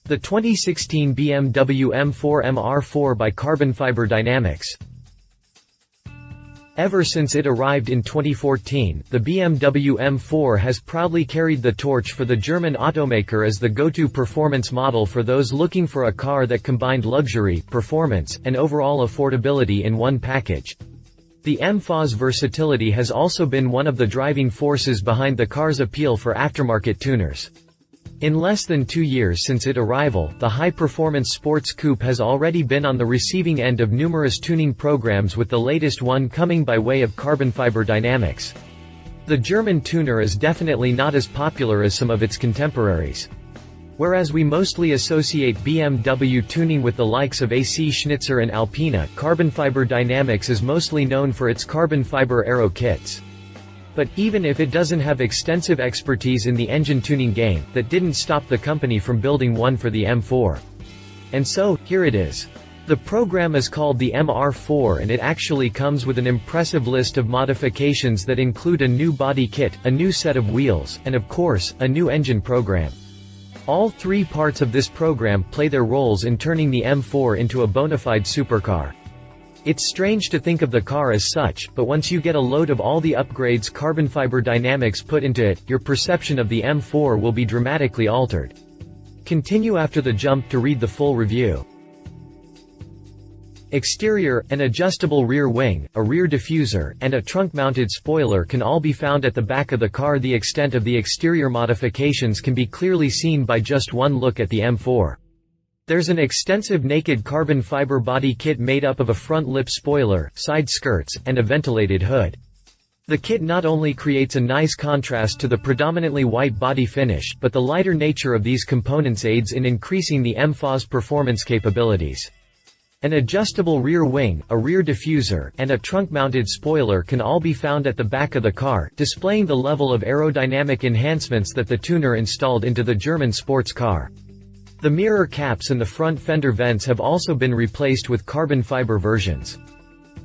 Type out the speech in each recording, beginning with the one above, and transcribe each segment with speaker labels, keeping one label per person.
Speaker 1: The 2016 BMW M4 MR4 by Carbonfiber Dynamics. Ever since it arrived in 2014, the BMW M4 has proudly carried the torch for the German automaker as the go-to performance model for those looking for a car that combined luxury, performance, and overall affordability in one package. The M4's versatility has also been one of the driving forces behind the car's appeal for aftermarket tuners. In less than 2 years since its arrival, the high-performance sports coupe has already been on the receiving end of numerous tuning programs, with the latest one coming by way of Carbonfiber Dynamics. The German tuner is definitely not as popular as some of its contemporaries. Whereas we mostly associate BMW tuning with the likes of AC Schnitzer and Alpina, Carbonfiber Dynamics is mostly known for its carbon fiber aero kits. But, even if it doesn't have extensive expertise in the engine tuning game, that didn't stop the company from building one for the M4. And so, here it is. The program is called the MR4 and it actually comes with an impressive list of modifications that include a new body kit, a new set of wheels, and of course, a new engine program. All three parts of this program play their roles in turning the M4 into a bona fide supercar. It's strange to think of the car as such, but once you get a load of all the upgrades Carbonfiber Dynamics put into it, your perception of the M4 will be dramatically altered. Continue after the jump to read the full review. Exterior: an adjustable rear wing, a rear diffuser, and a trunk-mounted spoiler can all be found at the back of the car. The extent of the exterior modifications can be clearly seen by just one look at the M4. There's an extensive naked carbon fiber body kit made up of a front lip spoiler, side skirts, and a ventilated hood. The kit not only creates a nice contrast to the predominantly white body finish, but the lighter nature of these components aids in increasing the M4's performance capabilities. An adjustable rear wing, a rear diffuser, and a trunk-mounted spoiler can all be found at the back of the car, displaying the level of aerodynamic enhancements that the tuner installed into the German sports car. The mirror caps and the front fender vents have also been replaced with carbon fiber versions.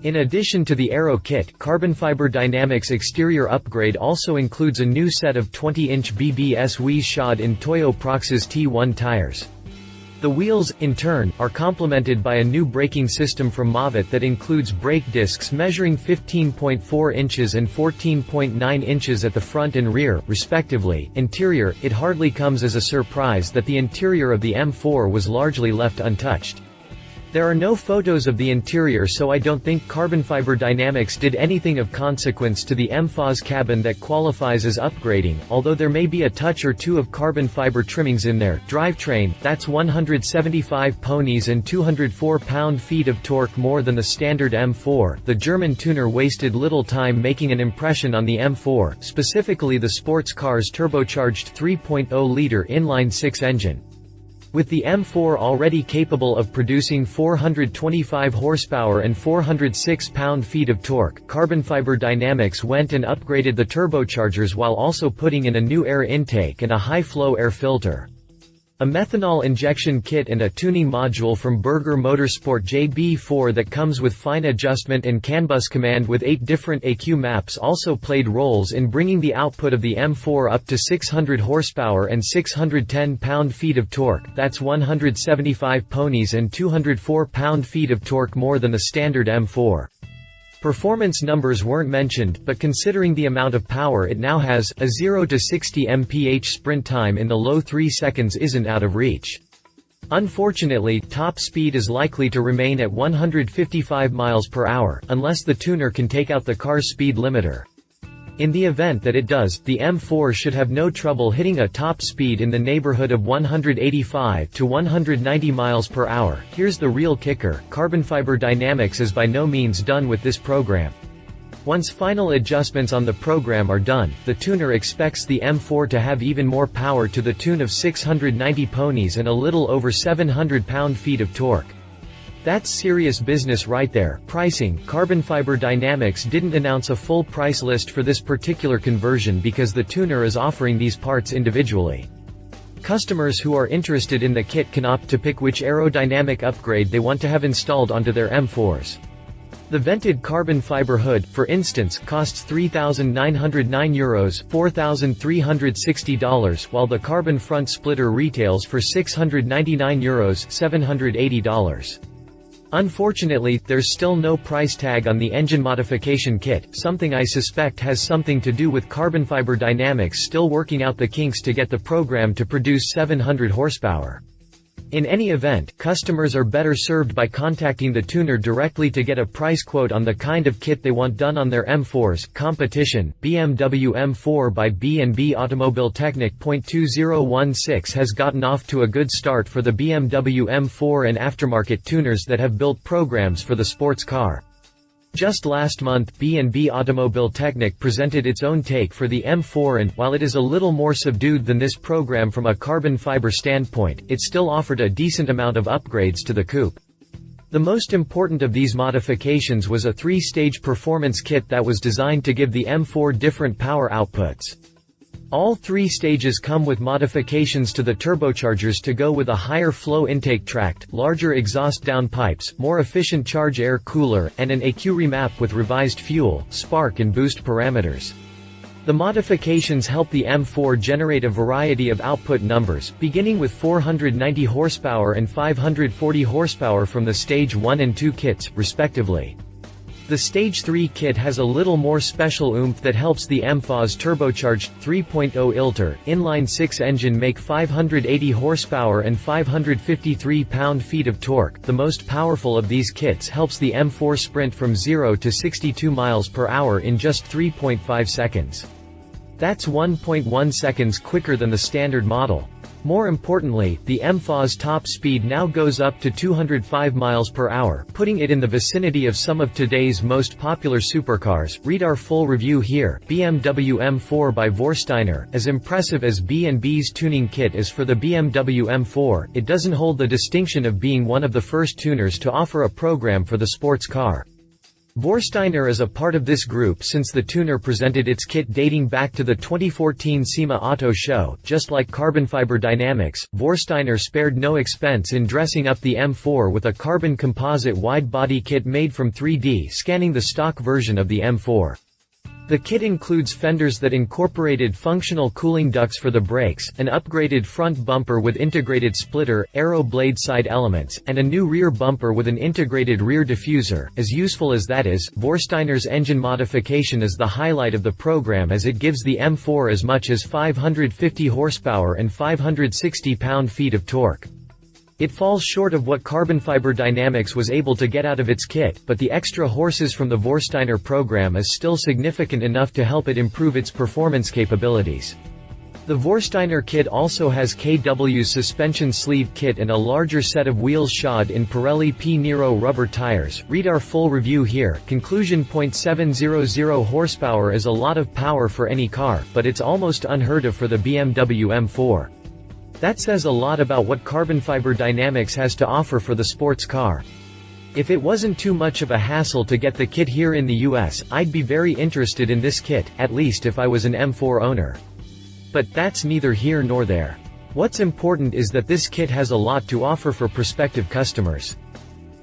Speaker 1: In addition to the aero kit, Carbonfiber Dynamics exterior upgrade also includes a new set of 20-inch BBS wheels shod in Toyo Proxys T1 tires. The wheels, in turn, are complemented by a new braking system from Modification that includes brake discs measuring 15.4 inches and 14.9 inches at the front and rear, respectively. Interior: it hardly comes as a surprise that the interior of the M4 was largely left untouched. There are no photos of the interior, so I don't think Carbonfiber Dynamics did anything of consequence to the M4's cabin that qualifies as upgrading, although there may be a touch or two of carbon fiber trimmings in there. Drivetrain: that's 175 ponies and 204 pound-feet of torque more than the standard M4. The German tuner wasted little time making an impression on the M4, specifically the sports car's turbocharged 3.0-liter inline-six engine. With the M4 already capable of producing 425 horsepower and 406 pound-feet of torque, Carbonfiber Dynamics went and upgraded the turbochargers while also putting in a new air intake and a high-flow air filter. A methanol injection kit and a tuning module from Berger Motorsport JB4 that comes with fine adjustment and CAN bus command with 8 different EQ maps also played roles in bringing the output of the M4 up to 600 horsepower and 610 pound-feet of torque. That's 175 ponies and 204 pound-feet of torque more than the standard M4. Performance numbers weren't mentioned, but considering the amount of power it now has, a 0 to 60 mph sprint time in the low 3 seconds isn't out of reach. Unfortunately, top speed is likely to remain at 155 miles per hour, unless the tuner can take out the car's speed limiter. In the event that it does, the M4 should have no trouble hitting a top speed in the neighborhood of 185 to 190 miles per hour. Here's the real kicker: Carbonfiber Dynamics is by no means done with this program. Once final adjustments on the program are done, the tuner expects the M4 to have even more power to the tune of 690 ponies and a little over 700 pound-feet of torque. That's serious business right there. Pricing: Carbonfiber Dynamics didn't announce a full price list for this particular conversion because the tuner is offering these parts individually. Customers who are interested in the kit can opt to pick which aerodynamic upgrade they want to have installed onto their M4s. The vented carbon fiber hood, for instance, costs €3,909 $4,360, while the carbon front splitter retails for €699 $780. Unfortunately, there's still no price tag on the engine modification kit, something I suspect has something to do with Carbonfiber Dynamics still working out the kinks to get the program to produce 700 horsepower. In any event, customers are better served by contacting the tuner directly to get a price quote on the kind of kit they want done on their M4s. Competition: BMW M4 by B&B Automobiltechnik. 2016 has gotten off to a good start for the BMW M4 and aftermarket tuners that have built programs for the sports car. Just last month, B&B Automobiltechnik presented its own take for the M4 and, while it is a little more subdued than this program from a carbon fiber standpoint, it still offered a decent amount of upgrades to the coupe. The most important of these modifications was a 3-stage performance kit that was designed to give the M4 different power outputs. All 3 stages come with modifications to the turbochargers to go with a higher flow intake tract, larger exhaust downpipes, more efficient charge air cooler, and an EQ remap with revised fuel, spark and boost parameters. The modifications help the M4 generate a variety of output numbers, beginning with 490 horsepower and 540 horsepower from the Stage 1 and 2 kits, respectively. The Stage 3 kit has a little more special oomph that helps the M4's turbocharged 3.0 liter inline-6 engine make 580 horsepower and 553 pound-feet of torque. The most powerful of these kits helps the M4 sprint from 0 to 62 miles per hour in just 3.5 seconds. That's 1.1 seconds quicker than the standard model. More importantly, the M4's top speed now goes up to 205 miles per hour, putting it in the vicinity of some of today's most popular supercars. Read our full review here. BMW M4 by Vorsteiner. As impressive as B&B's tuning kit is for the BMW M4, it doesn't hold the distinction of being one of the first tuners to offer a program for the sports car. Vorsteiner is a part of this group since the tuner presented its kit dating back to the 2014 SEMA Auto Show. Just like Carbonfiber Dynamics, Vorsteiner spared no expense in dressing up the M4 with a carbon composite wide-body kit made from 3D scanning the stock version of the M4. The kit includes fenders that incorporated functional cooling ducts for the brakes, an upgraded front bumper with integrated splitter, aero blade side elements, and a new rear bumper with an integrated rear diffuser. As useful as that is, Vorsteiner's engine modification is the highlight of the program as it gives the M4 as much as 550 horsepower and 560 pound-feet of torque. It falls short of what Carbonfiber Dynamics was able to get out of its kit, but the extra horses from the Vorsteiner program is still significant enough to help it improve its performance capabilities. The Vorsteiner kit also has KW's suspension sleeve kit and a larger set of wheels shod in Pirelli P Nero rubber tires. Read our full review here. Conclusion: 700 horsepower is a lot of power for any car, but it's almost unheard of for the BMW M4. That says a lot about what Carbonfiber Dynamics has to offer for the sports car. If it wasn't too much of a hassle to get the kit here in the US, I'd be very interested in this kit, at least if I was an M4 owner. But that's neither here nor there. What's important is that this kit has a lot to offer for prospective customers.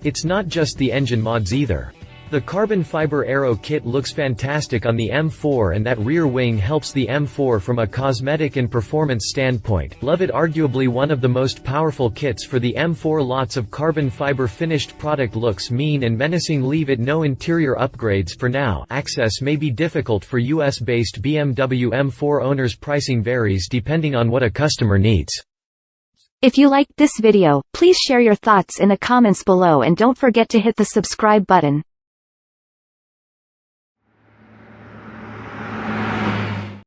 Speaker 1: It's not just the engine mods either. The carbon fiber aero kit looks fantastic on the M4, and that rear wing helps the M4 from a cosmetic and performance standpoint. Love it. Arguably one of the most powerful kits for the M4. Lots of carbon fiber finished product. Looks mean and menacing. Leave it. No interior upgrades for now. Access may be difficult for US-based BMW M4 owners. Pricing varies depending on what a customer needs.
Speaker 2: If you liked this video, please share your thoughts in the comments below and don't forget to hit the subscribe button.